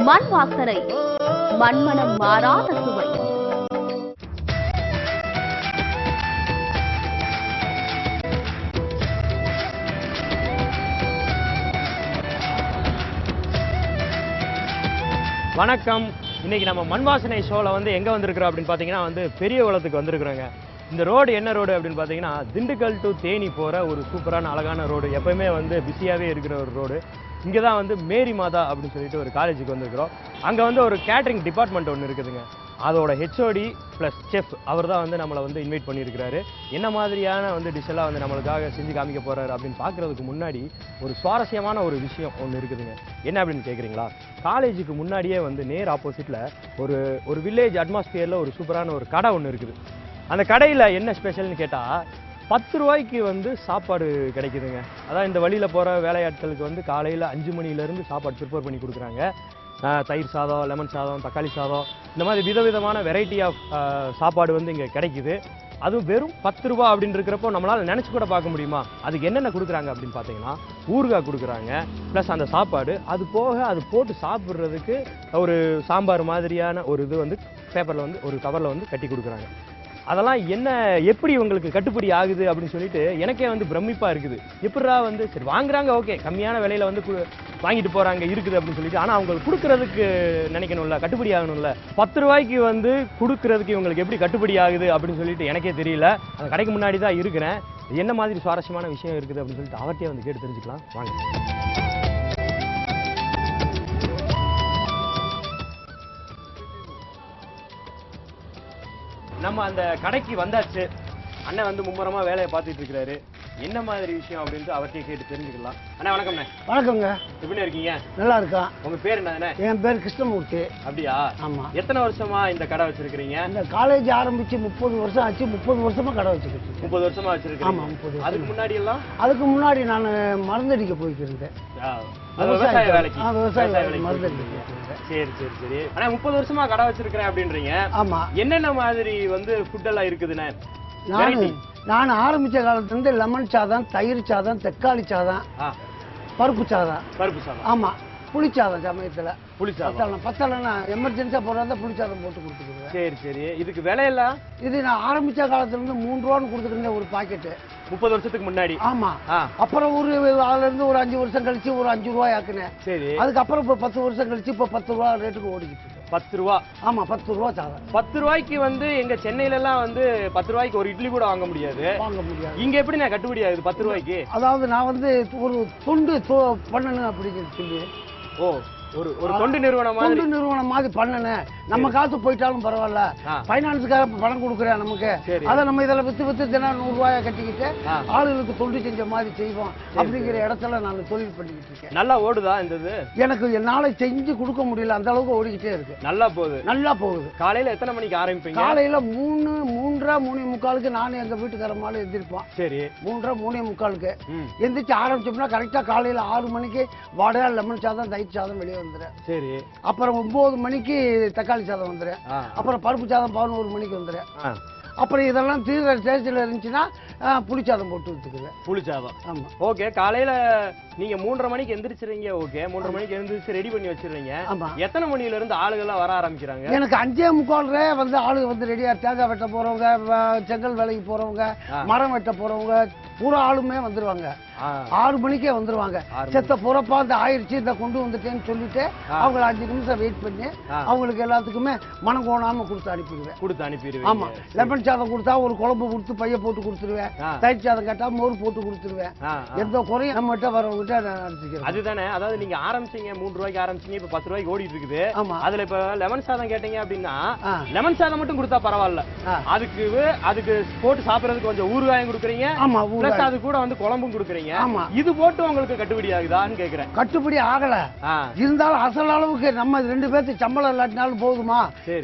மண் வாசனை, மண்மனம் மாறாத சுவை. வணக்கம். இன்னைக்கு நம்ம மண் வாசனை ஷோவில் வந்து எங்கே வந்திருக்கிறோம் அப்படின்னு பார்த்தீங்கன்னா வந்து பெரிய குளத்துக்கு வந்திருக்கிறோங்க. இந்த ரோடு என்ன ரோடு அப்படின்னு பார்த்தீங்கன்னா திண்டுக்கல் டு தேனி போகிற ஒரு சூப்பரான அழகான ரோடு. எப்போயுமே வந்து பிஸியாகவே இருக்கிற ஒரு ரோடு. இங்கே தான் வந்து மேரி மாதா அப்படின்னு சொல்லிட்டு ஒரு காலேஜுக்கு வந்திருக்கிறோம். அங்கே வந்து ஒரு கேட்ரிங் டிபார்ட்மெண்ட் ஒன்று இருக்குதுங்க. அதோட ஹெச்ஓடி ப்ளஸ் செஃப் அவர் தான் வந்து நம்மளை வந்து இன்வைட் பண்ணியிருக்கிறாரு. என்ன மாதிரியான வந்து டிஷ்ஷெல்லாம் வந்து நம்மளுக்காக செஞ்சு காமிக்க போகிறாரு அப்படின்னு பார்க்குறதுக்கு முன்னாடி ஒரு சுவாரஸ்யமான ஒரு விஷயம் ஒன்று இருக்குதுங்க. என்ன அப்படின்னு கேட்குறீங்களா? காலேஜுக்கு முன்னாடியே வந்து நேர் ஆப்போசிட்டில் ஒரு வில்லேஜ் அட்மாஸ்பியரில் ஒரு சூப்பரான ஒரு கடை ஒன்று இருக்குது. அந்த கடையில் என்ன ஸ்பெஷல்னு கேட்டால் 10 ரூபாய்க்கு வந்து சாப்பாடு கிடைக்குதுங்க. அதான் இந்த வழியில் போகிற வேலையாட்களுக்கு வந்து காலையில் 5 மணிலேருந்து சாப்பாடு ப்ரிப்பேர் பண்ணி கொடுக்குறாங்க. தயிர் சாதம், லெமன் சாதம், தக்காளி சாதம், இந்த மாதிரி விதவிதமான வெரைட்டி ஆஃப் சாப்பாடு வந்து இங்கே கிடைக்குது. அதுவும் வெறும் 10 ரூபா அப்படின்னு இருக்கிறப்போ நம்மளால் நினச்சி கூட பார்க்க முடியுமா? அதுக்கு என்னென்ன கொடுக்குறாங்க அப்படின்னு பார்த்தீங்கன்னா ஊறுகாய் கொடுக்குறாங்க, ப்ளஸ் அந்த சாப்பாடு. அது போக அது போட்டு சாப்பிட்றதுக்கு ஒரு சாம்பார் மாதிரியான ஒரு இது வந்து பேப்பரில் வந்து ஒரு கவரில் வந்து கட்டி கொடுக்குறாங்க. அதெல்லாம் என்ன எப்படி உங்களுக்கு கட்டுப்படி ஆகுது அப்படின்னு சொல்லிட்டு எனக்கே வந்து பிரமிப்பாக இருக்குது. எப்படா வந்து சரி வாங்குறாங்க, ஓகே, கம்மியான விலையில் வந்து வாங்கிட்டு போகிறாங்க இருக்குது அப்படின்னு சொல்லிட்டு, ஆனால் அவங்களுக்கு கொடுக்குறதுக்கு நினைக்கணும்ல, கட்டுப்படி ஆகணும்ல. 10 ரூபாய்க்கு வந்து கொடுக்குறதுக்கு இவங்களுக்கு எப்படி கட்டுப்படி ஆகுது அப்படின்னு சொல்லிட்டு எனக்கே தெரியல. அந்த கடைக்கு முன்னாடி தான் இருக்கிறேன். என்ன மாதிரி சுவாரஸ்யமான விஷயம் இருக்குது அப்படின்னு சொல்லிட்டு அவர்கிட்டே வந்து கேட்டு தெரிஞ்சுக்கலாம் வாங்க. நம்ம அந்த கடைக்கு வந்தாச்சு. அண்ணன் வந்து மும்முரமா வேலையை பார்த்துட்டு இருக்கிறாரு. என்ன மாதிரி விஷயம் அப்படின்ட்டு அவர்கிட்ட கேட்டு தெரிஞ்சுக்கலாம். அண்ணா வணக்கம்ண்ணே. வணக்கங்க. எப்படி இருக்கீங்க? நல்லா இருக்கா. உங்க பேர் என்ன? என் பேர் கிருஷ்ணமூர்த்தி. அப்படியா? ஆமா. எத்தனை வருஷமா இந்த கடை வச்சிருக்கீங்க? இந்த காலேஜ் ஆரம்பிச்சு 30 வருஷம் ஆச்சு. 30 வருஷமா கடை வச்சிருக்கேன். 30 வருஷமா வச்சிருக்கீங்க? ஆமா, 30. அதுக்கு முன்னாடி எல்லாம்? அதுக்கு முன்னாடி நான் மருந்தடிக்க போயிட்டு இருந்தேன். விவசாய வேலைக்கு? விவசாய வேலைக்கு மருந்தடிக்க. சரி சரி சரி. ஆனா 30 வருஷமா கடை வச்சிருக்கிறேன் அப்படின்றீங்க. ஆமா. என்னென்ன மாதிரி வந்து ஃபுட் எல்லாம் இருக்குதுண்ணே? நான் ஆரம்பிச்ச காலத்துல இருந்து லெமன் சாதம், தயிர் சாதம், தக்காளி சாதம், பருப்பு சாதம். ஆமா, புளிச்சாதம். சமயத்துல புளிச்சாதம் பத்தலன்னா எமர்ஜென்சியா போறதா புளிச்சாதம் போட்டு கொடுத்துருவேன். சரி சரி. இதுக்கு விலையெல்லாம்? இது நான் ஆரம்பிச்ச காலத்துல இருந்து 3 ரூபான்னு கொடுத்துருந்தேன் ஒரு பாக்கெட்டு. 30 வருஷத்துக்கு முன்னாடி? ஆமா. அப்புறம் அதுல இருந்து ஒரு 5 வருஷம் கழிச்சு ஒரு 5 ரூபாய் ஆக்குனேன். சரி. அதுக்கப்புறம் இப்ப 10 வருஷம் கழிச்சு இப்ப 10 ரூபா ரேட்டுக்கு ஓடிக்கிட்டு இருக்கு. 10 ரூபா? ஆமா, 10 ரூபா சாதம். 10 ரூபாய்க்கு வந்து எங்க சென்னையில எல்லாம் வந்து 10 ரூபாய்க்கு ஒரு இட்லி கூட வாங்க முடியாது. இங்க எப்படி நான் கட்டுப்படி ஆகுது 10 ரூபாய்க்கு? அதாவது நான் வந்து ஒரு தொண்டு பண்ணணும் அப்படின்னு சொல்லி ஒரு தொண்டு நிறுவனம் மாதிரி பண்ணனேன். நம்ம காசு போயிட்டாலும் பரவாயில்ல, பைனான்ஸுக்காக பணம் கொடுக்குறேன் நமக்கு, அதை நம்ம இதில் வித்து தினம் 100 ரூபாயை கட்டிக்கிட்டு ஆளுகளுக்கு தொண்டு செஞ்ச மாதிரி செய்வோம் அப்படிங்கிற இடத்துல நான் தொழில் பண்ணிக்கிட்டு இருக்கேன். நல்லா ஓடுதா இந்த இது? எனக்கு என்னால செஞ்சு கொடுக்க முடியல, அந்த அளவுக்கு ஓடிக்கிட்டே இருக்கு. நல்லா போகுது. காலையில எத்தனை மணிக்கு ஆரம்பிப்பீங்க? காலையில 3:45 நான் எங்க வீட்டுக்காரமால எந்திரிப்போம். சரி. 3:45 எந்திரிச்சு ஆரம்பிச்சோம்னா கரெக்டா காலையில 6 மணிக்கு வடை, லெமன் சாதம், தயிர் சாதம் வெளியே வந்துடும். சரி. அப்புறம் 9 மணிக்கு தக்காளி சாதம் வந்துடும். அப்புறம் பருப்பு சாதம் 11 மணிக்கு வந்துடும். அப்புறம் இதெல்லாம் தீவிர ஸ்டேஜில் இருந்துச்சுன்னா புளிச்சாதம் போட்டு வச்சுக்குவேன். புளிச்சாதம்? ஆமா. ஓகே. காலையில நீங்க 3:30 மணிக்கு எந்திரிச்சிருங்க. ஓகே, 3:30 மணிக்கு எந்திரிச்சு ரெடி பண்ணி வச்சிருக்கீங்க. எத்தனை மணில இருந்து ஆளுகள்லாம் வர ஆரம்பிக்கிறாங்க? எனக்கு 5:45 வந்து ஆளுங்க வந்து ரெடியா, தேங்காய் வெட்ட போறவங்க, செங்கல் வேலைக்கு போறவங்க, மரம் வெட்ட போறவங்க பூரா ஆளுமே வந்துருவாங்க. 6 மணிக்கே வந்துருவாங்க. செத்த புறப்பா இந்த ஆயிடுச்சு, இந்த கொண்டு வந்துட்டேன்னு சொல்லிட்டு அவங்களை 5 நிமிஷம் வெயிட் பண்ணி அவங்களுக்கு எல்லாத்துக்குமே மனம் கோணாம கொடுத்து அனுப்பிடுவேன். ஆமா. லெமன் சாதம் கொடுத்தா ஒரு குழம்பு கொடுத்து பைய போட்டு கொடுத்துருவேன். தயிர் சாதம் கேட்டா மோர் போட்டு கொடுத்துருவேன். எந்த குறையும் நம்ம கிட்ட வரவங்கிட்ட நினைச்சுக்கிறேன். அதுதானே. அதாவது நீங்க ஆரம்பிச்சீங்க 3 ரூபாய்க்கு ஆரம்பிச்சீங்க, இப்ப 10 ரூபாய்க்கு ஓடிட்டு இருக்குது. அதுல இப்ப லெமன் சாதம் கேட்டீங்க அப்படின்னா லெமன் சாதம் மட்டும் கொடுத்தா பரவாயில்ல, அதுக்கு போட்டு சாப்பிடறதுக்கு கொஞ்சம் ஊறுகாயம் கொடுக்குறீங்க. ஆமா. அது கூட வந்து குழம்பும் கொடுக்குறீங்க. இது போட்டு உங்களுக்கு கட்டுப்படி ஆகுதான்னு கேக்குறேன். கட்டுப்படி ஆகல. இருந்தாலும் அசல் அளவுக்கு நம்ம 2 பேருக்கு சம்பளம் இல்லாட்டினாலும் போதுமா,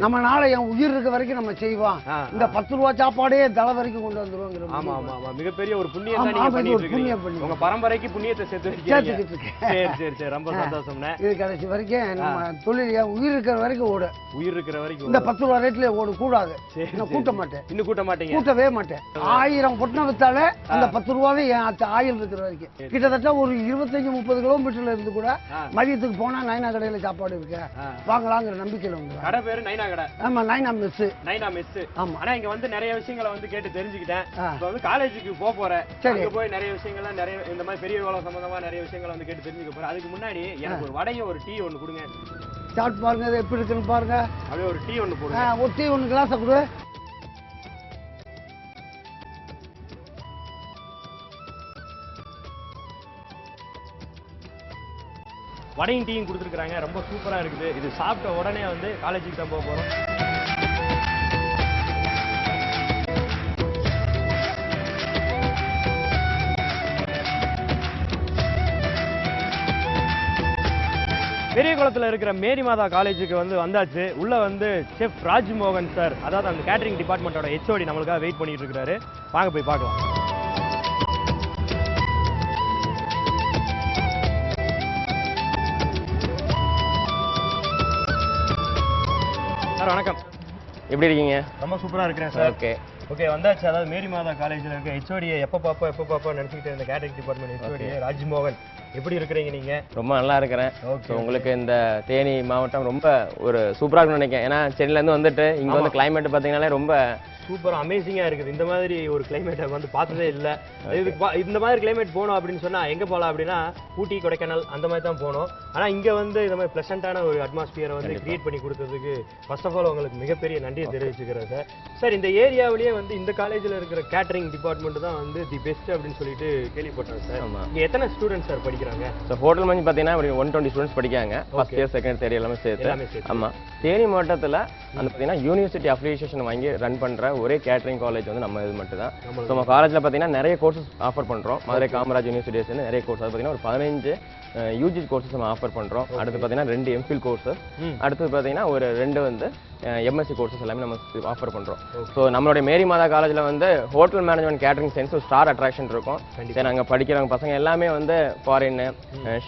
நம்ம நாளை என் உயிர் இருக்க வரைக்கும் நம்ம செய்வோம். இந்த 10 ரூபா சாப்பாடே தலை வரைக்கும் கொண்டு வந்துருவோம். ஆமா ஆமா ஆமா. மிகப்பெரிய ஒரு புண்ணியம் தான் நீங்க பண்ணிட்டு இருக்கீங்க. உங்க பரம்பரைக்கு புண்ணியத்தை சேர்த்து வைக்கிறீங்க. சரி சரி சரி. ரொம்ப சந்தோஷம்ண்ணே. இது கடைசி வரைக்கும் நம்ம தொழில் உயிர் இருக்கிற வரைக்கும் ஓடு. உயிர் இருக்கிற வரைக்கும் இந்த 10 ரூபா ரேட்ல ஓடு கூடாது. கூட்ட மாட்டேன். இன்னும் கூட்ட மாட்டேங்க? கூட்டவே மாட்டேன். 1000 பொட்டணம் வித்தாலே அந்த 10 ரூபாவே என் ஆயில் இருக்கிற வரைக்கும். கிட்டத்தட்ட ஒரு 25-30 கிலோமீட்டர்ல இருந்து கூட மதியத்துக்கு போனா நைனா கடையில சாப்பாடு இருக்கு, வாங்கலாங்கிற நம்பிக்கையில வந்து. கடை பேரு நைனா கடை. ஆமா, நைனா மெஸ். நைனா மெஸ். ஆமா. ஆனா இங்க வந்து நிறைய விஷயங்களை வந்து கேட்டு தெரிஞ்சுக்கிட்டேன். இப்போ வந்து காலேஜுக்கு போறேன், அங்க போய் நிறைய விஷயங்களை நிறைய இந்த மாதிரி பெரிய வேலை சம்பந்தமா நிறைய விஷயங்களை வந்து கேட்டு தெரிஞ்சுக்க போறேன். அதுக்கு முன்னாடி எனக்கு ஒரு வடையும் ஒரு டீ ஒன்று கொடுங்க. சாப்பிட்டு பாருங்க, அது எப்படி இருக்குன்னு பாருங்க. அப்படியே ஒரு டீ ஒன்று போடுங்க. ஒரு டீ 1 கிளாஸ் கொடு. வடையும் டீயும் கொடுத்துருக்காங்க, ரொம்ப சூப்பரா இருக்குது. இது சாப்பிட்ட உடனே வந்து காலேஜுக்கு தான் போக போறோம். பெரிய குளத்துல இருக்கிற மேரி மாதா காலேஜுக்கு வந்து வந்தாச்சு. உள்ள வந்து செஃப் ராஜ்மோகன் சார், அதாவது அந்த கேட்டரிங் டிபார்ட்மெண்ட்டோட HOD நம்மளுக்காக வெயிட் பண்ணிட்டு இருக்காரு. வாங்க போய் பார்க்கலாம். சார் வணக்கம், எப்படி இருக்கீங்க? ரொம்ப சூப்பரா இருக்கிறேன் சார். ஓகே ஓகே, வந்தாச்சு. அதாவது மேரி மாதா காலேஜில் இருக்க HOD எப்போ பாப்பா நினச்சிக்கிட்டு இருந்த கேட்டரிங் டிபார்ட்மெண்ட் HOD ராஜ்மோகன், எப்படி இருக்கிறீங்க நீங்க? ரொம்ப நல்லா இருக்கிறேன். உங்களுக்கு இந்த தேனி மாவட்டம் ரொம்ப ஒரு சூப்பரா இருக்கும்னு நினைக்கிறேன். ஏன்னா சென்னையிலேருந்து வந்துட்டு இங்க வந்து கிளைமேட் பார்த்தீங்கன்னாலே ரொம்ப சூப்பர் அமேசிங்கா இருக்குது. இந்த மாதிரி ஒரு கிளைமேட்டை வந்து பார்த்ததே இல்லை. இந்த மாதிரி கிளைமேட் போகணும் அப்படின்னு சொன்னா எங்க போகலாம் அப்படின்னா ஊட்டி, கொடைக்கானல் அந்த மாதிரி தான் போகணும். ஆனா இங்க வந்து இந்த மாதிரி பிளசண்டான ஒரு அட்மாஸ்பியரை வந்து கிரியேட் பண்ணி கொடுத்ததுக்கு ஃபர்ஸ்ட் ஆஃப் ஆல் உங்களுக்கு மிகப்பெரிய நன்றியை தெரிவிச்சுக்கிறேன் சார். சார், இந்த ஏரியாவிலேயே வந்து இந்த காலேஜில் இருக்கிற கேட்டரிங் டிபார்ட்மெண்ட் தான் வந்து தி பெஸ்ட் அப்படின்னு சொல்லிட்டு கேள்விப்பட்டேன் சார். இங்க எத்தனை ஸ்டூடெண்ட்ஸ் சார் படிக்கிறாங்க? ஸோ ஹோட்டல் மஞ்சள் பார்த்தீங்கன்னா 120 ஸ்டூடெண்ட்ஸ் படிக்காங்க. ஃபர்ஸ்ட் இயர், செகண்ட் இயர் எல்லாமே சேர்த்து. ஆமா, தேனி மாவட்டத்தில் அந்த பார்த்தீங்கன்னா யூனிவர்சிட்டி அஃபிலியேஷன் வாங்கி ரன் பண்ற ஒரே கேட்டரிங் காலேஜ் வந்து நம்ம இது மட்டும் தான். ஸோ நம்ம காலேஜில் பார்த்தீங்கன்னா நிறைய கோர்சஸ் ஆஃபர் பண்ணுறோம். மதுரை காமராஜ் யூனிவர்சிட்டிஸ் நிறைய கோர்ஸ், அது பார்த்தீங்கன்னா ஒரு 15 யூஜி கோர்சஸ் நம்ம ஆஃபர் பண்ணுறோம். அடுத்து பார்த்தீங்கன்னா 2 MPhil கோர்சஸ், அடுத்து பார்த்தீங்கன்னா ஒரு 2 வந்து MSc கோர்சஸ் எல்லாமே நம்ம ஆஃபர் பண்ணுறோம். ஸோ நம்மளுடைய மேரி மாதா காலேஜில் வந்து ஹோட்டல் மேனேஜ்மெண்ட் கேட்டரிங் சயின்ஸ் ஒரு ஸ்டார் அட்ராக்ஷன் இருக்கும். சரி, நாங்கள் படிக்கிறவங்க பசங்க எல்லாமே வந்து ஃபாரின்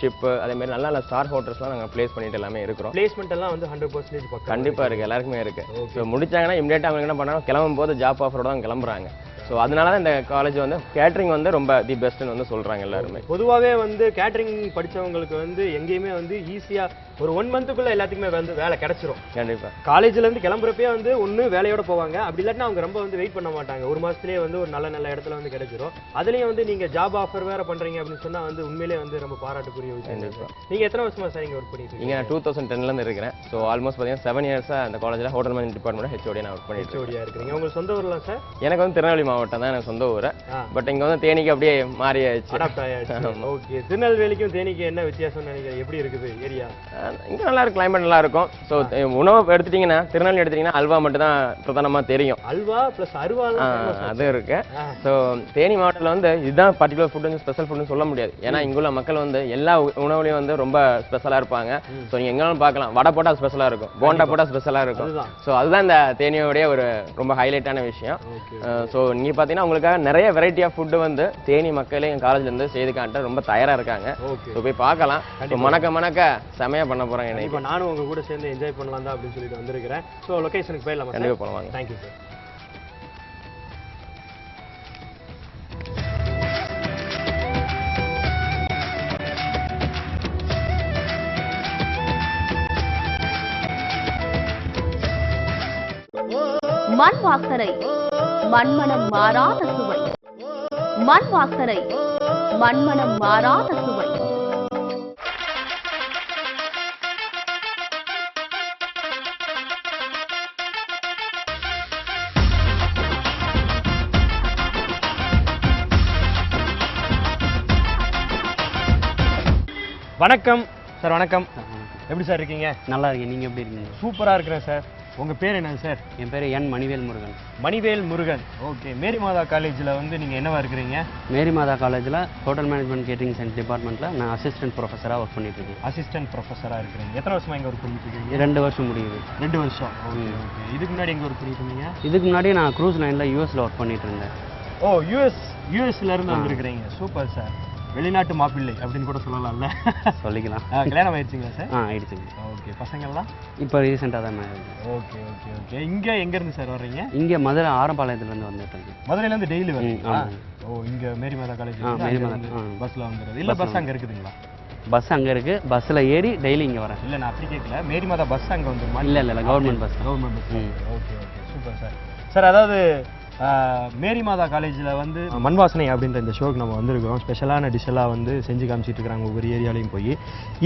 ஷிப்பு அதே மாதிரி நல்ல நல்ல ஸ்டார் ஹோட்டல்ஸ்லாம் நாங்கள் பிளேஸ் பண்ணிட்டு எல்லாமே இருக்கிறோம். பிளேஸ்மெண்ட் எல்லாம் வந்து 100% கண்டிப்பாக இருக்குது, எல்லாருக்குமே இருக்குது. ஸோ முடிச்சாங்கன்னா இமீடியட்டாக அவங்க என்ன பண்ணாலும் கிளம்பும் போது ஜாப் ஆஃபரோட தான் கிளம்புறாங்க. ஸோ அதனால தான் இந்த காலேஜ் வந்து கேட்டரிங் வந்து ரொம்ப தி பெஸ்ட்னு வந்து சொல்கிறாங்க எல்லாருமே. பொதுவாகவே வந்து கேட்டரிங் படித்தவங்களுக்கு வந்து எங்கேயுமே வந்து ஈஸியாக ஒரு 1 மந்த்துக்குள்ளே எல்லாத்துக்குமே வந்து வேலை கிடைச்சிரும். கண்டிப்பாக காலேஜ்லேருந்து கிளம்புறப்பே வந்து ஒன்று வேலையோட போவாங்க, அப்படி இல்லாட்டினா அவங்க ரொம்ப வந்து வெயிட் பண்ண மாட்டாங்க. 1 மாதத்துலேயே வந்து ஒரு நல்ல நல்ல இடத்துல வந்து கிடைச்சிரும். அதுலேயும் வந்து நீங்கள் ஜாப் ஆஃபர் வேறு பண்ணுறீங்க அப்படின்னு சொன்னால் வந்து உண்மையிலே வந்து ரொம்ப பாராட்டுக்குரிய விஷயம். நீங்கள் எத்தனை வருஷமா சார் இங்கே ஒர்க் பண்ணிட்டு இருக்கீங்க? நான் 2010லேருந்து இருக்கிறேன். ஸோ ஆல்மோஸ்ட் பார்த்தீங்கன்னா 7 இயர்ஸாக அந்த காலேஜில் ஹோட்டல் மேனேஜ்மெண்ட் டிபார்ட்மெண்ட் HOD நான் ஒர்க் பண்ணிட்டு HOD-யா இருக்கிறீங்க. உங்களுக்கு சொந்த ஊர்லாம் சார்? எனக்கு வந்து திருநெல்வேலி மாவட்டம் தான் எனக்கு சொந்த ஊர். பட் இங்க வந்து தேனிக்கு அப்படியே மாறி ஆயிடுச்சு. ஓகே, திருநெல்வேலிக்கும் தேனிக்கு என்ன வித்தியாசம் நினைக்கிறீங்க? எப்படி இருக்குது ஏரியா? இங்க நல்லா இருக்கு, கிளைமேட் நல்லா இருக்கும். ஸோ உணவு எடுத்துட்டீங்கன்னா திருநெல்வேலி எடுத்துட்டீங்கன்னா அல்வா மட்டும் தான் பிரதானமா தெரியும். அல்வா பிளஸ் அருவா அது இருக்கு. ஸோ தேனி மாவட்டத்தில் வந்து இதுதான் பர்டிகுலர் ஃபுட் வந்து ஸ்பெஷல் ஃபுட்னு சொல்ல முடியாது. ஏன்னா இங்குள்ள மக்கள் வந்து எல்லா உணவுலையும் வந்து ரொம்ப ஸ்பெஷலா இருப்பாங்க. ஸோ நீங்க எங்கேனாலும் பார்க்கலாம், வடை போட்டா ஸ்பெஷலா இருக்கும், போண்டா போட்டா ஸ்பெஷலா இருக்கும். ஸோ அதுதான் இந்த தேனியோடைய ஒரு ரொம்ப ஹைலைட்டான விஷயம். ஸோ நீங்க பார்த்தீங்கன்னா உங்களுக்காக நிறைய வெரைட்டி ஆஃப் ஃபுட்டு வந்து தேனி மக்களே எங்கள் காலேஜ்லேருந்து செய்து காட்ட ரொம்ப தயாராக இருக்காங்க. ஸோ போய் பார்க்கலாம். மணக்க மணக்க செமையாக பண்ண போகிறாங்க. இப்போ நானும் உங்க கூட சேர்ந்து என்ஜாய் பண்ணலாம் தான் அப்படின்னு சொல்லிட்டு வந்திருக்கிறேன். ஸோ லொகேஷனுக்கு போயிடலாம். கண்டிப்பாக போகலாம். Thank you sir. மண் வாசனை, மண்மனம் மாறாத சுவை. மண் வாசனை, மண்மனம் மாறாத சுவை. வணக்கம் சார். வணக்கம், எப்படி சார் இருக்கீங்க? நல்லா இருக்கேன், நீங்கள் எப்படி இருக்கீங்க? சூப்பராக இருக்கிறேன் சார். உங்கள் பேர் என்னங்க சார்? என் பேர் என் மணிவேல் முருகன். மணிவேல் முருகன். ஓகே, மேரி மாதா காலேஜில் வந்து நீங்கள் என்னவா இருக்கிறீங்க? மேரி மாதா காலேஜில் ஹோட்டல் மேனேஜ்மெண்ட் கேட்டரிங் சயின்ஸ் டிபார்ட்மெண்ட்டில் நான் அசிஸ்டன்ட் ப்ரொஃபஸராக ஒர்க் பண்ணிட்டு இருக்கேன். அசிஸ்டன்ட் ப்ரொஃபஸராக இருக்கிறீங்க. எத்தனை வருஷமா இங்கே ஒர்க் பண்ணிட்டு இருக்கீங்க? 2 வருஷம் முடியுது. 2 வருஷம். Okay okay. இதுக்கு முன்னாடி எங்கே ஒர்க் பண்ணிட்டு இருந்தீங்க? இதுக்கு முன்னாடி நான் க்ரூஸ் லைனில் யூஎஸில் ஒர்க் பண்ணிட்டு இருந்தேன். ஓ, யூஎஸ்ல இருந்து வந்திருக்கிறீங்க. Super sir. வெளிநாட்டு மாப்பிள்ளை அப்படின்னு கூட சொல்லலாம்ல. சொல்லிக்கலாம். கல்யாணம் ஆயிடுச்சுங்களா சார்? ஆயிடுச்சுங்க. ஓகே. பசங்கள்லாம்? இப்போ ரீசெண்டாக தான் மேரேஜ். Okay okay okay. இங்கே எங்கேருந்து சார் வர்றீங்க? இங்கே மதுரை ஆரம்பாளையத்துலேருந்து வந்துட்டு. மதுரையிலேருந்து டெய்லி வரீங்களா? ஆமாம். ஓ, இங்கே மேரி மாதா காலேஜ் பஸ்ஸில் வந்துடுறது இல்லை? பஸ் அங்கே இருக்குதுங்களா? பஸ் அங்கே இருக்குது, பஸ்ஸில் ஏறி டெய்லி இங்கே வரேன். இல்லை, நான் அப்படி கேட்கல. மேரி மாதா பஸ் அங்கே வந்துருமா? இல்லை இல்லை government bus. Government bus. Okay okay, super sir. Sir, அதாவது மேரி மாதா காலேஜில் வந்து மண் வாசனை அப்படின்ற இந்த ஷோக்கு நம்ம வந்திருக்கிறோம். ஸ்பெஷலான டிஷ்ஷெல்லாம் வந்து செஞ்சு காமிச்சிட்டு இருக்கிறாங்க ஒவ்வொரு ஏரியாலையும் போய்.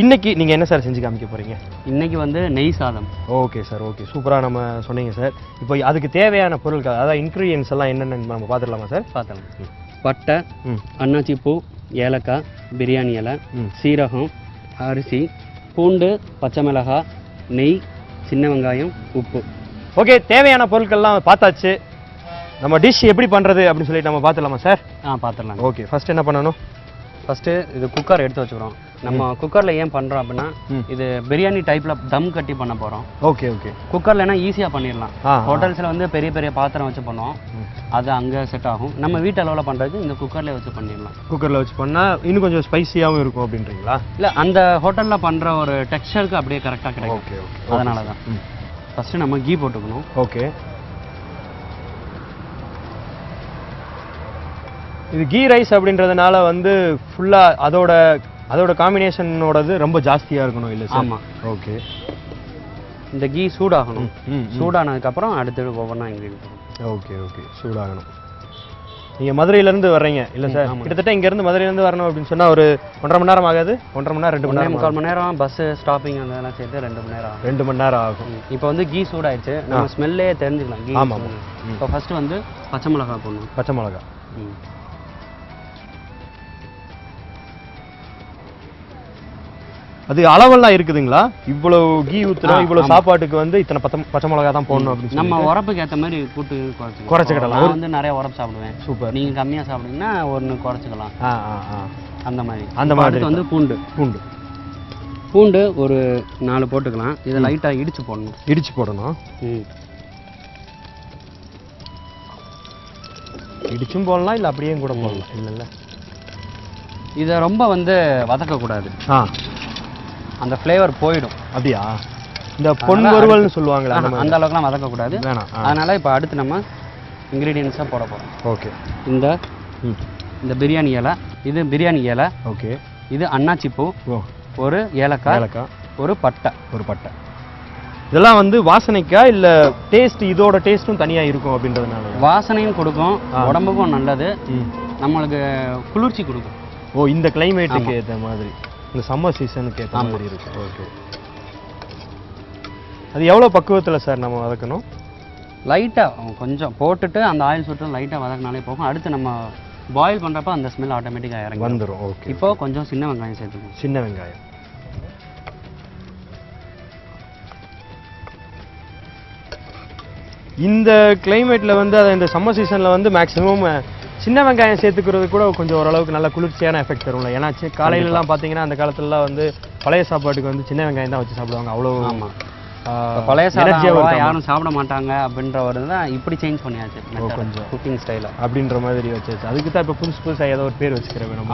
இன்னைக்கு நீங்கள் என்ன சார் செஞ்சு காமிக்க போகிறீங்க? இன்னைக்கு வந்து நெய் சாதம். ஓகே சார், ஓகே, சூப்பராக நம்ம சொன்னீங்க சார். இப்போ அதுக்கு தேவையான பொருட்கள், அதாவது இன்க்ரீடியன்ஸ் எல்லாம் என்னென்னு நம்ம பார்த்துடலாமா சார்? பார்த்தலாம். பட்டை, அன்னாச்சி பூ, ஏலக்காய், பிரியாணி இலை, சீரகம், அரிசி, பூண்டு, பச்சை மிளகாய், நெய், சின்ன வெங்காயம், உப்பு. ஓகே, தேவையான பொருட்கள்லாம் பார்த்தாச்சு. நம்ம டிஷ் எப்படி பண்ணுறது அப்படின்னு சொல்லிட்டு நம்ம பார்த்துலாமா சார்? பார்த்துடலாம். ஓகே, ஃபர்ஸ்ட் என்ன பண்ணணும்? ஃபஸ்ட்டு இது குக்கர் எடுத்து வச்சுக்கிறோம். நம்ம குக்கரில் ஏன் பண்ணுறோம் அப்படின்னா, இது பிரியாணி டைப்பில் தம் கட்டி பண்ண போகிறோம். Okay okay. குக்கர்லனா ஈஸியாக பண்ணிடலாம். ஹோட்டல்ஸில் வந்து பெரிய பெரிய பாத்திரம் வச்சு பண்ணுவோம், அது அங்கே செட் ஆகும். நம்ம வீட்டு அளவில் பண்ணுறதுக்கு இந்த குக்கர்லேயே வச்சு பண்ணிடலாம். குக்கரில் வச்சு பண்ணால் இன்னும் கொஞ்சம் ஸ்பைசியாகவும் இருக்கும் அப்படின்றீங்களா? இல்லை, அந்த ஹோட்டலில் பண்ணுற ஒரு டெக்ஸ்சருக்கு அப்படியே கரெக்டாக கிடைக்கும். ஓகே ஓகே, அதனால தான். ஃபஸ்ட்டு நம்ம கீ போட்டுக்கணும். ஓகே. இது கீ ரைஸ் அப்படின்றதுனால வந்து ஃபுல்லாக அதோட காம்பினேஷனோடது ரொம்ப ஜாஸ்தியாக இருக்கணும் இல்லை சார்? ஆமாம். ஓகே. இந்த கீ சூடாகணும். சூடானதுக்கப்புறம் அடுத்து ஒவ்வொன்றா இன்க்ரீடியன்ட். Okay okay, சூடாகணும். நீங்கள் மதுரையிலேருந்து வர்றீங்க இல்லை சார்? கிட்டத்தட்ட இங்கேருந்து மதுரையிலேருந்து வரணும் அப்படின்னு சொன்னால் ஒரு 1.5 மணி நேரம் ஆகாது? 1.5 மணி நேரம், 2 மணி நேரம், 3/4 மணி நேரம். பஸ்ஸு ஸ்டாப்பிங் அதெல்லாம் சேர்த்து 2 மணி நேரம் ஆகும். 2 மணி நேரம் ஆகும். இப்போ வந்து கீ சூடாயிடுச்சு, நம்ம ஸ்மெல்லே தெரிஞ்சுக்கலாம் கீ. ஆமாம். இப்போ ஃபஸ்ட்டு வந்து பச்சை மிளகா போடணும். பச்சை மிளகா. அது அளவெல்லாம் இருக்குதுங்களா? இவ்வளவு கீ ஊத்துறோம், இவ்வளவு சாப்பாட்டுக்கு வந்து இத்தனை பச்சை மிளகா தான் போடணும் அப்படின்னு நம்ம உரப்புக்கு ஏற்ற மாதிரி கூட்டு குறைச்சிக்கலாம். நான் வந்து நிறைய உரப்பு சாப்பிடுவேன். சூப்பர். நீங்கள் கம்மியாக சாப்பிட்டீங்கன்னா ஒன்று குறைச்சிக்கலாம். அந்த மாதிரி. அந்த மாதிரி வந்து பூண்டு பூண்டு ஒரு 4 போட்டுக்கலாம். இதை லைட்டாக இடிச்சு போடணும். இடிச்சு போடணும். இடிச்சும் போடலாம், இல்லை அப்படியே கூட போடலாம். இல்லைல்ல, இதை ரொம்ப வந்து வதக்கக்கூடாது. அந்த ஃப்ளேவர் போயிடும். அப்படியா? இந்த பொன் வறுவல்னு சொல்லுவாங்களே அந்த அளவுக்குலாம் வதக்கக்கூடாது. அதனால இப்போ அடுத்து நம்ம இன்க்ரீடியன்ஸாக போட போகிறோம். ஓகே. இந்த பிரியாணி இலை, இது பிரியாணி இலை. ஓகே. இது அன்னாச்சி பூ, ஒரு ஏலக்காய், ஒரு பட்டை. இதெல்லாம் வந்து வாசனைக்கா இல்லை டேஸ்ட்? இதோட டேஸ்ட்டும் தனியாக இருக்கும் அப்படின்றதுனால? வாசனையும் கொடுக்கும், உடம்புக்கும் நல்லது, நம்மளுக்கு குளிர்ச்சி கொடுக்கும். ஓ, இந்த கிளைமேட்டுக்கு ஏற்ற மாதிரி, இந்த சம்மர் சீசனுக்கு ஏற்ற மாதிரி இருக்கு. ஓகே. அது எவ்வளோ பக்குவத்தில் சார் நம்ம வதக்கணும்? லைட்டாக கொஞ்சம் போட்டுட்டு அந்த ஆயில் சுட்டு லைட்டாக வதக்கினாலே போகும். அடுத்து நம்ம பாயில் பண்ணுறப்ப அந்த ஸ்மெல் ஆட்டோமேட்டிக்காக இறங்கி வந்துடும். ஓகே. இப்போ கொஞ்சம் சின்ன வெங்காயம் சேர்த்துக்கணும். சின்ன வெங்காயம். இந்த கிளைமேட்டில் வந்து அதை இந்த சம்மர் சீசனில் வந்து மேக்ஸிமம் சின்ன வெங்காயம் சேர்த்துக்கிறது கூட கொஞ்சம் ஓரளவுக்கு நல்ல குளிர்ச்சியான எஃபெக்ட் தரும்ல. ஏன்னா காலையிலலாம் பார்த்தீங்கன்னா அந்த காலத்துலலாம் வந்து பழைய சாப்பாட்டுக்கு வந்து சின்ன வெங்காயம் தான் வச்சு சாப்பிடுவாங்க. அவ்வளோ பழைய சாப்பாடு யாரும் சாப்பிட மாட்டாங்க அப்படின்ற ஒரு தான் இப்படி சேஞ்ச் பண்ணியாச்சு கொஞ்சம் குக்கிங் ஸ்டைல அப்படின்ற மாதிரி வச்சாச்சு. அதுக்கு தான் இப்போ புதுசாக ஏதோ ஒரு பேர் வச்சுக்கிற வேணும்.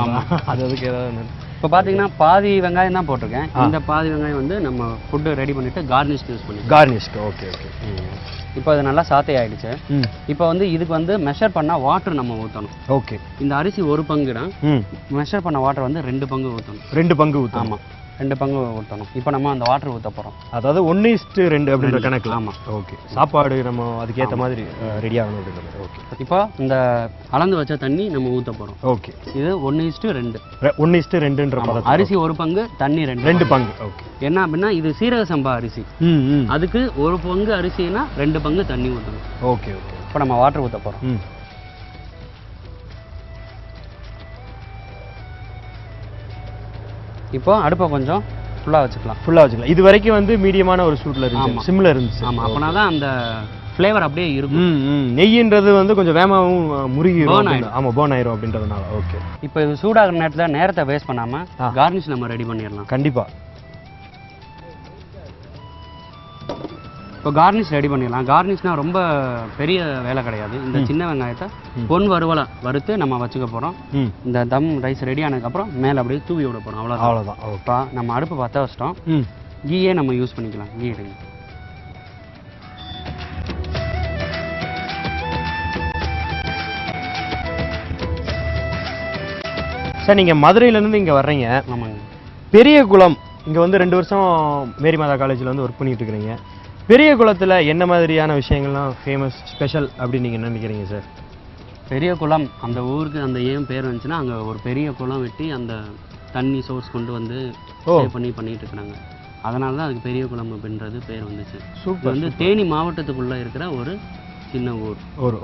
அதுக்கு ஏதாவது இப்போ பார்த்தீங்கன்னா பாதி வெங்காயம் தான் போட்டிருக்கேன். இந்த பாதி வெங்காயம் வந்து நம்ம ஃபுட்டு ரெடி பண்ணிட்டு கார்னிஷ்க்கு யூஸ் பண்ணி. கார்னிஷ்க்கு. Okay okay. இப்போ அது நல்லா சாத்தை ஆயிடுச்சு. இப்போ வந்து இதுக்கு வந்து மெஷர் பண்ணால் வாட்டர் நம்ம ஊற்றணும். ஓகே. இந்த அரிசி 1 பங்குனா மெஷர் பண்ண வாட்டர் வந்து 2 பங்கு ஊற்றணும். 2 பங்கு ஊற்றணும். ஆமாம், 2 பங்கு ஊற்றணும். இப்போ நம்ம அந்த வாட்டர் ஊற்ற போகிறோம். அதாவது 1:2 அப்படின்ற கணக்கு. ஆமாம். ஓகே. சாப்பாடு நம்ம அதுக்கேற்ற மாதிரி ரெடி ஆகணும் அப்படின்ற. ஓகே. இப்போ இந்த அளந்து வச்ச தண்ணி நம்ம ஊற்ற போகிறோம். ஓகே. இது 1:2. 1:2ன்ற பதம். அரிசி 1 பங்கு, தண்ணி 2 பங்கு. ஓகே. என்ன அப்படின்னா இது சீரக சம்பா அரிசி. அதுக்கு 1 பங்கு அரிசினா 2 பங்கு தண்ணி ஊற்றணும். Okay okay. இப்போ நம்ம வாட்டர் ஊற்ற போகிறோம். இப்போ அடுப்பை கொஞ்சம் ஃபுல்லாக வச்சுக்கலாம். இது வரைக்கும் வந்து மீடியமான ஒரு சூட்டில் இருந்துச்சு, சிம்மில் இருந்துச்சு. ஆமாம், அப்போனா தான் அந்த ஃப்ளேவர் அப்படியே இருக்கும். நெய்யின்றது வந்து கொஞ்சம் வேகமாகவும் முருகிடும். ஆமாம், பர்ன் ஆயிரும் அப்படின்றதுனால. ஓகே. இப்போ இது சூடாகிற நேரத்தில் நேரத்தை வேஸ்ட் பண்ணாமல் கார்னிஷ் நம்ம ரெடி பண்ணிடலாம். கண்டிப்பாக. இப்போ கார்னிஷ் ரெடி பண்ணிடலாம். கார்னிஷ்னா ரொம்ப பெரிய வேலை கிடையாது. இந்த சின்ன வெங்காயத்தை பொன் வறுவலை வறுத்து நம்ம வச்சுக்க போகிறோம். இந்த தம் ரைஸ் ரெடி ஆனதுக்கப்புறம் மேலே அப்படியே தூவி விட போகிறோம். அவ்வளோதான். இப்போ நம்ம அடுப்பு பற்ற வச்சிட்டோம். கீயே நம்ம யூஸ் பண்ணிக்கலாம். கீ எடுங்க. சார் நீங்கள் மதுரையிலேருந்து இங்கே வர்றீங்க. ஆமாங்க. பெரிய குளம் இங்கே வந்து 2 வருஷம் மேரி மாதா காலேஜில் வந்து ஒர்க் பண்ணிட்டு இருக்கிறீங்க. பெரிய குளத்தில் என்ன மாதிரியான விஷயங்கள்லாம் ஃபேமஸ் ஸ்பெஷல் அப்படின்னு நீங்கள் நினைக்கிறீங்க சார்? பெரிய குளம் அந்த ஊருக்கு அந்த ஏன் பேர் வந்துச்சுன்னா அங்கே ஒரு பெரிய குளம் வெட்டி அந்த தண்ணி சோர்ஸ் கொண்டு வந்து பண்ணிட்டு இருக்கிறாங்க. அதனால தான் அதுக்கு பெரிய குளம் அப்படின்றது பேர் வந்துச்சு. இது வந்து தேனி மாவட்டத்துக்குள்ளே இருக்கிற ஒரு சின்ன ஊர்.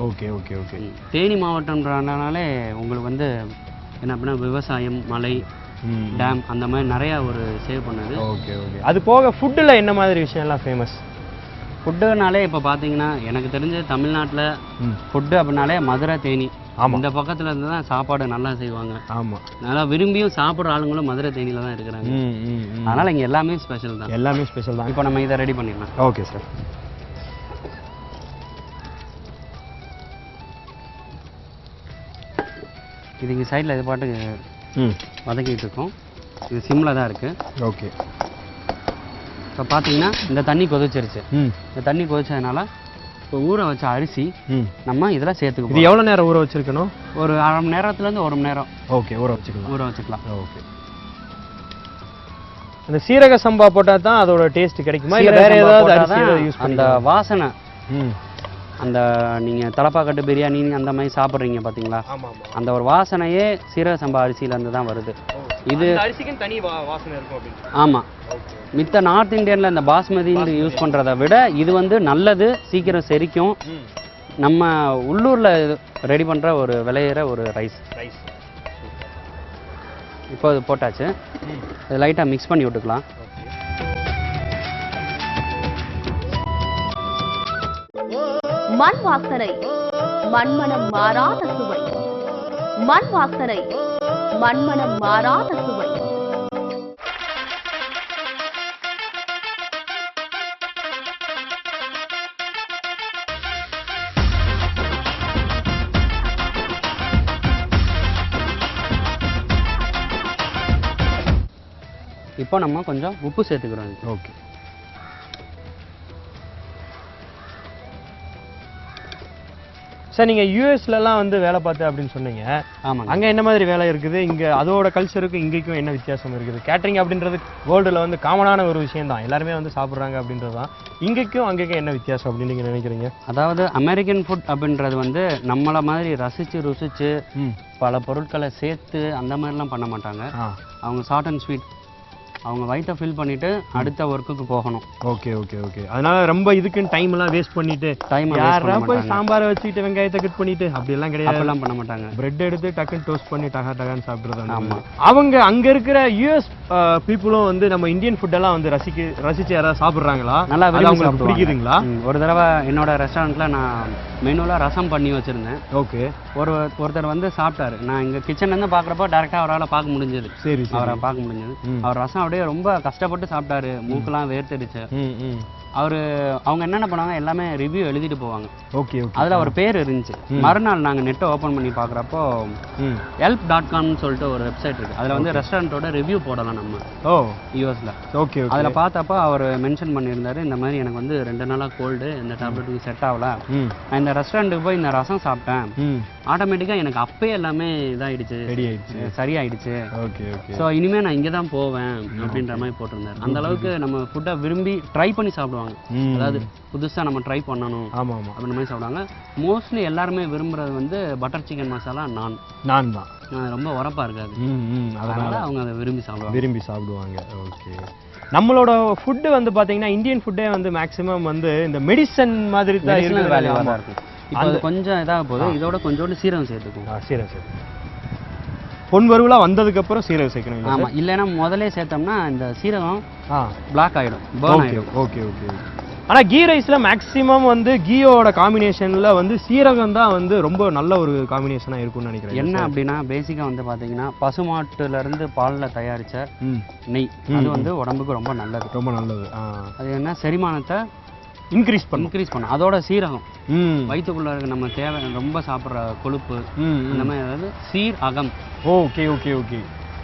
Okay okay okay. தேனி மாவட்டம்ன்றனாலே உங்களுக்கு வந்து என்ன அப்படின்னா விவசாயம், மலை, டேம் அந்த மாதிரி நிறையா ஒரு சேவ் பண்ணது. Okay okay. அது போக ஃபுட்டில் என்ன மாதிரி விஷயம்லாம் ஃபேமஸ்? ஃபுட்டுனாலே இப்போ பார்த்தீங்கன்னா எனக்கு தெரிஞ்ச தமிழ்நாட்டில் ஃபுட்டு அப்படின்னாலே மதுரை, தேனி. இந்த பக்கத்தில் இருந்து தான் சாப்பாடு நல்லா செய்வாங்க. ஆமாம். நல்லா விரும்பியும் சாப்பிட்ற ஆளுங்களும் மதுரை, தேனியில் தான் இருக்கிறாங்க. அதனால் இங்கே எல்லாமே ஸ்பெஷல் தான். எல்லாமே ஸ்பெஷல் தான். இப்போ நம்ம இதை ரெடி பண்ணிடலாம். Okay sir. இது இங்கே சைடில் இது பாட்டுக்கு வதக்கிட்டு இருக்கோம். இது சிம்மில் தான் இருக்குது. ஓகே. இப்போ பார்த்தீங்கன்னா இந்த தண்ணி கொதிச்சிருச்சு. இந்த தண்ணி கொதிச்சதுனால இப்போ ஊற வச்ச அரிசி நம்ம இதில் சேர்த்துக்கணும். இது எவ்வளோ நேரம் ஊற வச்சிருக்கணும்? ஒரு 1/2 மணி நேரத்துலேருந்து 1 மணி நேரம். ஓகே, ஊற வச்சுக்கலாம். ஓகே. அந்த சீரக சம்பா போட்டால் தான் அதோட டேஸ்ட் கிடைக்குமா இல்லை வேற ஏதாவது அரிசி யூஸ் பண்ணி? அந்த வாசனை அந்த நீங்கள் தலப்பாக்கட்டு பிரியாணி அந்த மாதிரி சாப்பிட்றீங்க பார்த்தீங்களா, அந்த ஒரு வாசனையே சீரக சம்பா அரிசியிலேருந்து தான் வருது. இது அரிசிக்கும் தனி வாசனை இருக்கும் அப்படின்னு. ஆமாம். மித்த நார்த் இந்தியனில் இந்த பாஸ்மதின்னு யூஸ் பண்ணுறத விட இது வந்து நல்லது, சீக்கிரம் செரிக்கும். நம்ம உள்ளூரில் ரெடி பண்ணுற ஒரு விளையிற ஒரு ரைஸ். இப்போ இது போட்டாச்சு. இது லைட்டாக மிக்ஸ் பண்ணி விட்டுக்கலாம். மண் வாசனை, மண்மனம் மாறாத சுவை. மண் வாசனை, மண்மனம் மாறாத சுவை. இப்போ நம்ம கொஞ்சம் உப்பு சேர்த்துக்கிறோம். ஓகே. சார் நீங்கள் யூஎஸ்லலாம் வந்து வேலை பார்த்தேன் அப்படின்னு சொன்னீங்க. ஆமாம். அங்கே என்ன மாதிரி வேலை இருக்குது? இங்கே அதோட கல்ச்சருக்கும் இங்கேக்கும் என்ன வித்தியாசம் இருக்குது? கேட்டரிங் அப்படின்றது வேர்ல்டில் வந்து காமனான ஒரு விஷயம் தான், எல்லாருமே வந்து சாப்பிட்றாங்க அப்படின்றது தான். இங்கேக்கும் அங்கேக்கும் என்ன வித்தியாசம் அப்படின்னு நீங்கள் நினைக்கிறீங்க? அதாவது அமெரிக்கன் ஃபுட் அப்படின்றது வந்து நம்மளை மாதிரி ரசித்து ருசித்து பல பொருட்களை சேர்த்து அந்த மாதிரிலாம் பண்ண மாட்டாங்க. அவங்க ஷார்ட் அண்ட் ஸ்வீட், அவங்க வயிற்றை ஃபில் பண்ணிட்டு அடுத்த ஒர்க்குக்கு போகணும். Okay okay okay. அதனால ரொம்ப இதுக்குன்னு டைம் எல்லாம் வேஸ்ட் பண்ணிட்டு போய் சாம்பாரை வச்சுக்கிட்டு வெங்காயத்தை கட் பண்ணிட்டு அப்படியெல்லாம் கிடையாது, அப்படிலாம் பண்ண மாட்டாங்க. பிரெட் எடுத்து டக்குன்னு டோஸ்ட் பண்ணி டகான்னு சாப்பிடுறது. ஆமாம். அவங்க அங்க இருக்கிற யூஎஸ் பீப்புளும் வந்து நம்ம இந்தியன் ஃபுட்டெல்லாம் வந்து ரசிச்சு யாராவது சாப்பிட்றாங்களா? நல்லா அவங்களுக்கு பிடிக்குதுங்களா? ஒரு தடவை என்னோட ரெஸ்டாரண்ட்ல நான் மெனுவில் ரசம் பண்ணி வச்சிருந்தேன். ஓகே. ஒருத்தர் வந்து சாப்பிட்டாரு. நான் இங்கே கிச்சன்லேருந்து பார்க்குறப்போ டேரெக்டாக அவரால் பார்க்க முடிஞ்சது. சரி, அவரை பார்க்க முடிஞ்சது. அவர் ரசம் அப்படியே ரொம்ப கஷ்டப்பட்டு சாப்பிட்டாரு. மூக்கெல்லாம் வேர்த்துடுச்சு. அவங்க என்னென்ன பண்ணுவாங்க, எல்லாமே ரிவ்யூ எழுதிட்டு போவாங்க. ஓகே. அதில் ஒரு பேர் இருந்துச்சு. மறுநாள் நாங்கள் நெட்டை ஓப்பன் பண்ணி பார்க்குறப்போ help.comனு சொல்லிட்டு ஒரு வெப்சைட் இருக்குது. அதில் வந்து ரெஸ்டாரண்ட்டோட ரிவ்யூ போடலாம் நம்ம. யூஎஸில். ஓகே. அதில் பார்த்தப்போ அவர் மென்ஷன் பண்ணியிருந்தாரு, இந்த மாதிரி எனக்கு வந்து 2 நாளாக கோல்டு, இந்த டேப்லெட்டுக்கு செட் ஆகல, நான் இந்த ரெஸ்டாரண்ட்டுக்கு போய் இந்த ரசம் சாப்பிட்டேன், ஆட்டோமேட்டிக்காக எனக்கு அப்பயே எல்லாமே இதாகிடுச்சு, சரியாயிடுச்சு. Okay okay. ஸோ இனிமேல் நான் இங்கே தான் போவேன் அப்படின்ற மாதிரி போட்டிருந்தார். அந்த அளவுக்கு நம்ம ஃபுட்டை விரும்பி ட்ரை பண்ணி சாப்பிடுவாங்க. அதாவது புதுசாக நம்ம ட்ரை பண்ணணும் அப்படின்ற மாதிரி சாப்பிடுவாங்க. மோஸ்ட்லி எல்லாருமே விரும்புறது வந்து பட்டர் சிக்கன் மசாலா நான் தான். ரொம்ப உரப்பா இருக்காது, அதனால அவங்க அதை விரும்பி சாப்பிடுவாங்க. ஓகே. நம்மளோட ஃபுட்டு வந்து பார்த்தீங்கன்னா இந்தியன் ஃபுட்டே வந்து மேக்ஸிமம் வந்து இந்த மெடிசன் மாதிரி தான் இருக்கும். இப்போ அது கொஞ்சம் இதாக போகுது, இதோட கொஞ்சோண்டு சீரகம் சேர்த்துக்கும். சீரகம் பொன் வறுவலாக வந்ததுக்கப்புறம் சீரகம் சேர்க்கணும். ஆமாம், இல்லைன்னா முதலே சேர்த்தோம்னா இந்த சீரகம் பிளாக் ஆகிடும், பர்ன் ஆகிடும். Okay okay. ஆனால் கீ ரைஸில் மேக்ஸிமம் வந்து கீயோட காம்பினேஷனில் வந்து சீரகம் தான் வந்து ரொம்ப நல்ல ஒரு காம்பினேஷனாக இருக்கும்னு நினைக்கிறேன். என்ன அப்படின்னா பேசிக்காக வந்து பார்த்தீங்கன்னா பசுமாட்டுலேருந்து பாலில் தயாரித்த நெய், அது வந்து உடம்புக்கு ரொம்ப நல்லது. ரொம்ப நல்லது. அது என்ன செரிமானத்தை இன்க்ரீஸ் பண்ணும். அதோட சீரகம் வயிற்றுக்குள்ள இருக்க நம்ம தேவை ரொம்ப சாப்பிட்ற கொழுப்பு இந்த மாதிரி அதாவது சீரகம். Okay okay okay.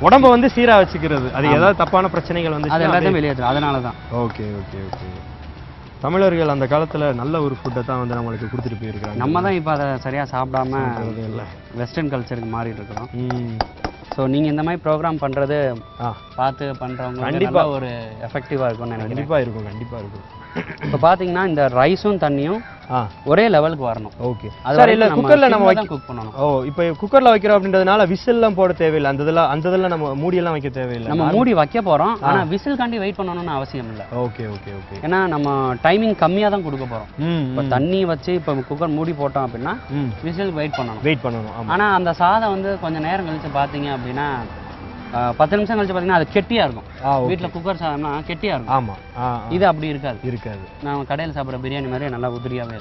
உடம்ப வந்து சீரா வச்சுக்கிறது. அது ஏதாவது தப்பான பிரச்சனைகள் வந்து அது எல்லாத்தையும் வெளியேற்றும். அதனால தான். Okay okay okay. தமிழர்கள் அந்த காலத்துல நல்ல ஒரு ஃபுட்டை தான் வந்து நம்மளுக்கு கொடுத்துட்டு போயிருக்காங்க. நம்ம தான் இப்போ அதை சரியா சாப்பிடாம வெஸ்டர்ன் கல்ச்சருக்கு மாறிட்டு இருக்கிறோம். ஸோ நீங்கள் இந்த மாதிரி ப்ரோக்ராம் பண்ணுறது பார்த்து பண்ணுறவங்க கண்டிப்பாக ஒரு எஃபெக்டிவாக இருக்கும்னு நினைக்கிறேன். கண்டிப்பாக இருக்கும், கண்டிப்பாக இருக்கும். இப்போ பார்த்தீங்கன்னா இந்த ரைஸும் தண்ணியும் ஒரே லெவலுக்கு வரணும். Okay sir. இல்லை குக்கரில் நம்ம குக் பண்ணணும். ஓ இப்போ குக்கரில் வைக்கிறோம் அப்படின்றதுனால விசில்லாம் போட தேவையில்லை. அந்த இதெல்லாம் நம்ம மூடியெல்லாம் வைக்க தேவையில்லை. நம்ம மூடி வைக்க போகிறோம், ஆனால் விசில் காண்டி வெயிட் பண்ணணும்னு அவசியம் இல்லை. Okay okay okay. ஏன்னா நம்ம டைமிங் கம்மியாக தான் கொடுக்க போகிறோம். இப்போ தண்ணி வச்சு இப்போ குக்கர் மூடி போட்டோம் அப்படின்னா விசில் வெயிட் பண்ணணும். ஆனால் அந்த சாதம் வந்து கொஞ்சம் நேரம் கழிச்சு பார்த்தீங்க அப்படின்னா 10 நிமிஷம் கழிச்சு பார்த்தீங்கன்னா அது கெட்டியாக இருக்கும். வீட்டில் குக்கர் சாதம்னா கெட்டியாக இருக்கும். ஆமாம். இது அப்படி இருக்காது. நம்ம கடையில் சாப்பிட்ற பிரியாணி மாதிரி நல்லா உதிரியாகவே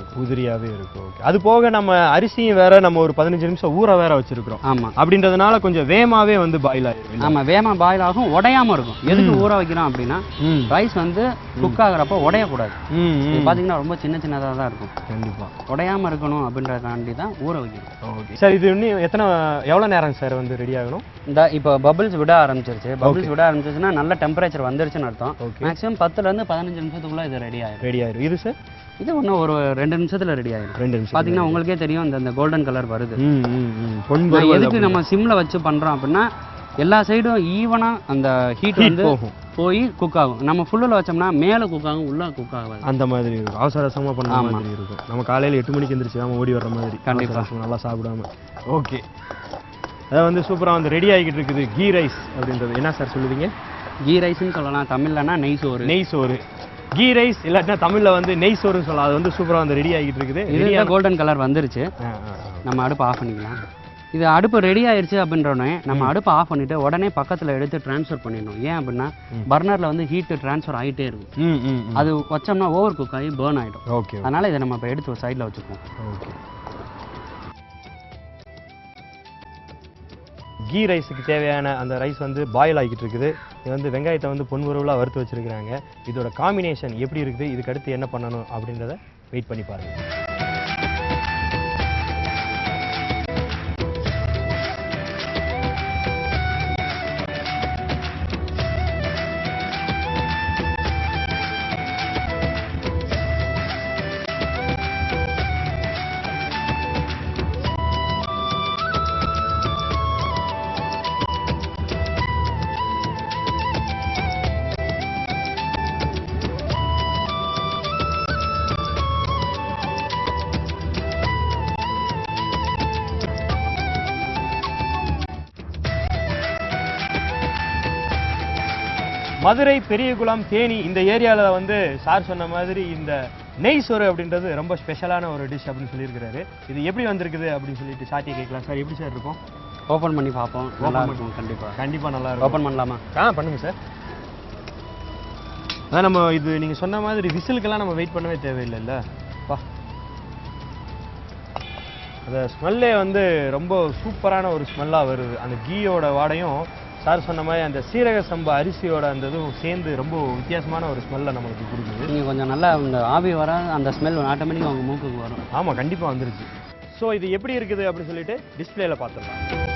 இருக்கும். ஓகே. அது போக நம்ம அரிசியும் வேற நம்ம ஒரு 15 நிமிஷம் ஊற வேற வச்சிருக்கிறோம். ஆமாம். அப்படின்றதுனால கொஞ்சம் வேகமாகவே வந்து பாயில் ஆகிடும். ஆமாம், வேகமாக பாயில் ஆகும், உடையாமல் இருக்கும். எதுக்கு ஊற வைக்கிறோம் அப்படின்னா ரைஸ் வந்து குக் ஆகிறப்போ உடையக்கூடாது. பார்த்தீங்கன்னா ரொம்ப சின்னதாக தான் இருக்கும். கண்டிப்பாக உடையாமல் இருக்கணும் அப்படின்றதுக்காண்டி தான் ஊற வைக்கணும். Okay sir. இது இன்னும் எவ்வளோ நேரம் சார் வந்து ரெடி ஆகணும்? இந்த இப்போ பபிள்ஸ் விட ஆரம்பிச்சிருச்சுன்னா நல்ல டெம்பரேச்சர் வந்துருச்சுன்னு அர்த்தம். மேக்ஸிமம் 10லேருந்து 15 நிமிஷத்துக்குள்ள இது ரெடி ஆயிடும். இது சார் இது ஒன்றும் ஒரு 2 நிமிஷத்துல ரெடி ஆயிடும். 2 நிமிஷம் பார்த்தீங்கன்னா உங்களுக்கே தெரியும் இந்த கோல்டன் கலர் வருது. எதுக்கு நம்ம சிம்ல வச்சு பண்றோம் அப்படின்னா எல்லா சைடும் ஈவனா அந்த ஹீட் வந்து போய் குக் ஆகும். நம்ம ஃபுல்லில் வச்சோம்னா மேலே குக் ஆகும், உள்ள குக் ஆகாது. அந்த மாதிரி இருக்கும். அவசரமாக பண்ண மாதிரி இருக்கும். நம்ம காலையில் 8 மணிக்கு எந்திரிச்சு நம்ம ஓடி வர்ற மாதிரி. கண்டிப்பாக நல்லா சாப்பிடாம. ஓகே. அதை வந்து சூப்பராக வந்து ரெடி ஆகிக்கிட்டு இருக்குது கீ ரைஸ் அப்படின்றது. என்ன சார் சொல்லுவீங்க? கீ ரைஸ்ன்னு சொல்லலாம், தமிழ்லனா நெய் சோறு. கீ ரைஸ் இல்லாட்டினா தமிழில் வந்து நெய் சோறுன்னு சொல்லலாம். அது வந்து சூப்பராக வந்து ரெடி ஆகிட்டு இருக்குது. ரெடியாக கோல்டன் கலர் வந்துருச்சு. நம்ம அடுப்பு ஆஃப் பண்ணிக்கலாம். இது அடுப்பு ரெடி ஆயிடுச்சு அப்படின்றோடனே நம்ம அடுப்பை ஆஃப் பண்ணிட்டு உடனே பக்கத்தில் எடுத்து ட்ரான்ஸ்ஃபர் பண்ணிடணும். ஏன் அப்படின்னா பர்னரில் வந்து ஹீட்டு ட்ரான்ஸ்ஃபர் ஆகிட்டே இருக்கும். அது வச்சோம்னா ஓவர் குக் ஆகி பேர்ன் ஆகிடும். ஓகே. அதனால் இதை நம்ம இப்போ எடுத்து ஒரு சைடில் வச்சுக்குவோம். ஓகே. கீ ரைஸுக்கு தேவையான அந்த ரைஸ் வந்து பாயில் ஆகிட்டு இருக்குது. இது வந்து வெங்காயத்தை வந்து பொன்முருவலாக வறுத்து வச்சுருக்கிறாங்க. இதோட காம்பினேஷன் எப்படி இருக்குது, இதுக்கு அடுத்து என்ன பண்ணணும் அப்படின்றத வெயிட் பண்ணி பாருங்கள். மதுரை, பெரியகுளம், தேனி இந்த ஏரியாவில் வந்து சார் சொன்ன மாதிரி இந்த நெய் சோறு அப்படின்றது ரொம்ப ஸ்பெஷலான ஒரு டிஷ் அப்படின்னு சொல்லியிருக்கிறாரு. இது எப்படி வந்திருக்குது அப்படின்னு சொல்லிட்டு சாத்தியை கேட்கலாம். சார் எப்படி சார் இருக்கும்? ஓப்பன் பண்ணி பார்ப்போம். நல்லா இருக்கும். கண்டிப்பாக நல்லா இருக்கும். ஓப்பன் பண்ணலாமா? பண்ணுங்க சார். அதான் நம்ம இது நீங்கள் சொன்ன மாதிரி விசிலுக்கெல்லாம் நம்ம வெயிட் பண்ணவே தேவையில்லைல்ல. அந்த ஸ்மெல்லே வந்து ரொம்ப சூப்பரான ஒரு ஸ்மெல்லாக வருது. அந்த கீயோட வாடையும் சார் சொன்ன மாதிரி அந்த சீரக சம்பா அரிசியோட அந்த இதுவும் சேர்ந்து ரொம்ப வித்தியாசமான ஒரு ஸ்மெல்லை நம்மளுக்கு கொடுக்குது. நீங்கள் கொஞ்சம் நல்லா இந்த ஆவி வர அந்த ஸ்மெல் ஆட்டோமேட்டிக்காக உங்கள் மூக்குக்கு வரும். ஆமாம், கண்டிப்பாக வந்துருச்சு. ஸோ இது எப்படி இருக்குது அப்படின்னு சொல்லிட்டு டிஸ்பிளேல பார்த்துடலாம்.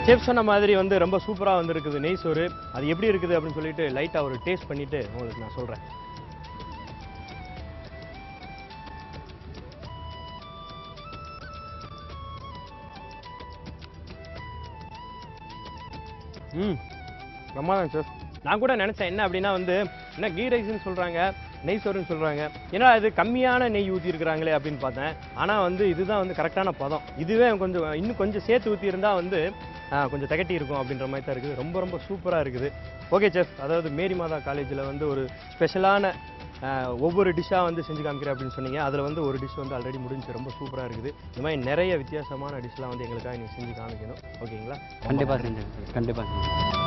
செஃப் சொன்ன மாதிரி வந்து ரொம்ப சூப்பராக வந்துருக்குது நெய் சோறு. அது எப்படி இருக்குது அப்படின்னு சொல்லிட்டு லைட்டாக ஒரு டேஸ்ட் பண்ணிவிட்டு உங்களுக்கு நான் சொல்கிறேன். பிரமாதம் சார். நான் கூட நினச்சேன் என்ன அப்படின்னா வந்து என்ன கீ ரைஸ்ன்னு சொல்கிறாங்க, நெய் சோறுன்னு சொல்கிறாங்க, ஏன்னா இது கம்மியான நெய் ஊற்றிருக்கிறாங்களே அப்படின்னு பார்த்தேன். ஆனால் வந்து இதுதான் வந்து கரெக்டான பதம். இதுவே இன்னும் கொஞ்சம் சேர்த்து ஊற்றியிருந்தால் வந்து கொஞ்சம் திகட்டி இருக்கும் அப்படின்ற மாதிரி தான் இருக்குது. ரொம்ப ரொம்ப சூப்பராக இருக்குது. ஓகே செஃப், அதாவது மேரி மாதா காலேஜில் வந்து ஒரு ஸ்பெஷலான ஒவ்வொரு டிஷ்ஷாக வந்து செஞ்சு காமிக்கிறேன் அப்படின்னு சொன்னீங்க. அதில் வந்து ஒரு டிஷ் வந்து ஆல்ரெடி முடிஞ்சு, ரொம்ப சூப்பராக இருக்குது. இந்த மாதிரி நிறைய வித்தியாசமான டிஷ்லாம் வந்து எங்களுக்காக நீங்கள் செஞ்சு காமிக்கணும். ஓகேங்களா? கண்டிப்பாக செஞ்சேன், கண்டிப்பாக செஞ்சேன்.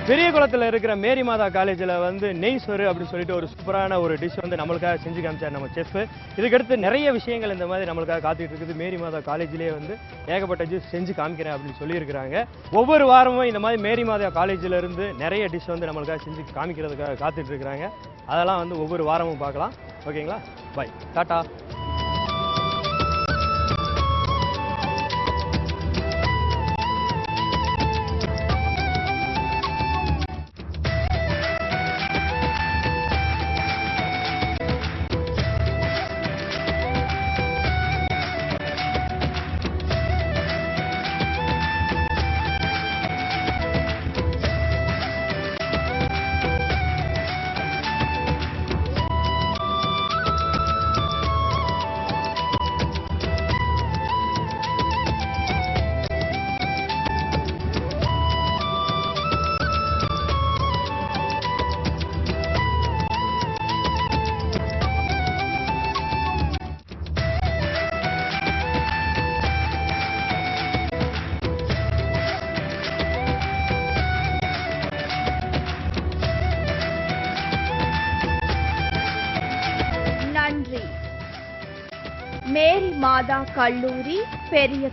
பெரிய குளத்தில் இருக்கிற மேரி மாதா காலேஜில் வந்து நெய் சோறு அப்படின்னு சொல்லிட்டு ஒரு சூப்பரான ஒரு டிஷ் வந்து நம்மளுக்காக செஞ்சு காமிச்சார் நம்ம செஃப். இதுக்கடுத்து நிறைய விஷயங்கள் இந்த மாதிரி நம்மளுக்காக காத்துட்டு இருக்குது. மேரி மாதா காலேஜிலே வந்து ஏகப்பட்ட டிஷ் செஞ்சு காமிக்கிறேன் அப்படின்னு சொல்லியிருக்கிறாங்க. ஒவ்வொரு வாரமும் இந்த மாதிரி மேரி மாதா காலேஜில் இருந்து நிறைய டிஷ் வந்து நம்மளுக்காக செஞ்சு காமிக்கிறதுக்காக காத்துட்டு இருக்கிறாங்க. அதெல்லாம் வந்து ஒவ்வொரு வாரமும் பார்க்கலாம். ஓகேங்களா? By, tata. மேரி மாதா கல்லூரி, பெரிய